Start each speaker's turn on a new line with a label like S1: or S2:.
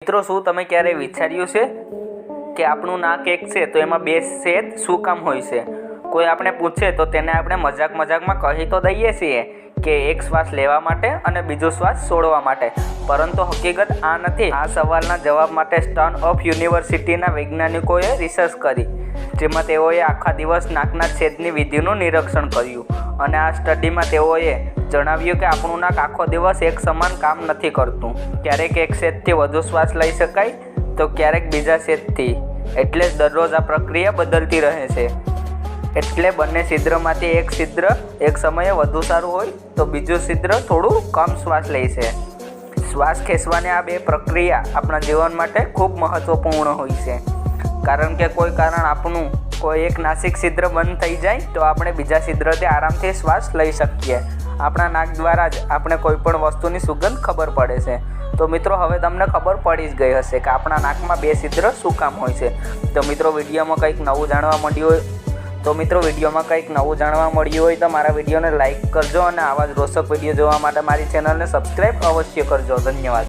S1: મિત્રો, શું તમે ક્યારેય વિચાર્યું છે કે આપણું નાક એક છે તો એમાં બે છેદ શું કામ હોય છે? કોઈ આપણે પૂછે તો તેને આપણે મજાકમાં કહી તો દઈએ છીએ કે એક શ્વાસ લેવા માટે અને બીજો શ્વાસ છોડવા માટે, પરંતુ હકીકત આ નથી. આ સવાલના જવાબ માટે સ્ટેનફોર્ડ યુનિવર્સિટીના વૈજ્ઞાનિકોએ રિસર્ચ કરી, જેમાં તેઓએ આખા દિવસ નાકના છેદની વિધિનું નિરીક્ષણ કર્યું. અને આ સ્ટડીમાં તેઓએ જણાવ્યું કે આપણું નાક આખો દિવસ એક સમાન કામ નથી કરતું. ક્યારેક એક છેદથી વધુ શ્વાસ લઈ શકાય તો ક્યારેક બીજા છેદથી. એટલે જ દરરોજ આ પ્રક્રિયા બદલતી રહે છે. એટલે બંને છિદ્રમાંથી એક છિદ્ર એક સમયે વધુ સારું હોય તો બીજું છિદ્ર થોડું કમ શ્વાસ લે છે. શ્વાસ ખેંચવાની આ બે પ્રક્રિયા આપણા જીવન માટે ખૂબ મહત્વપૂર્ણ હોય છે, કારણ કે કોઈ કારણ આપણું કોઈ એક નાસિક છિદ્ર બંધ થઈ જાય તો આપણે બીજા છિદ્રથી આરામથી શ્વાસ લઈ શકીએ. આપણા નાક દ્વારા જ આપણે કોઈ પણ વસ્તુની સુગંધ ખબર પડે છે. તો મિત્રો, હવે તમને ખબર પડી જ ગઈ હશે કે આપણા નાકમાં બે છિદ્ર શું કામ હોય છે. તો મિત્રો, વિડીયોમાં કંઈક નવું જાણવા મળ્યું હોય તો મારા વિડીયોને લાઇક કરજો અને આવા જ રોચક વિડીયો જોવા માટે મારી ચેનલને સબસ્ક્રાઈબ અવશ્ય કરજો. ધન્યવાદ.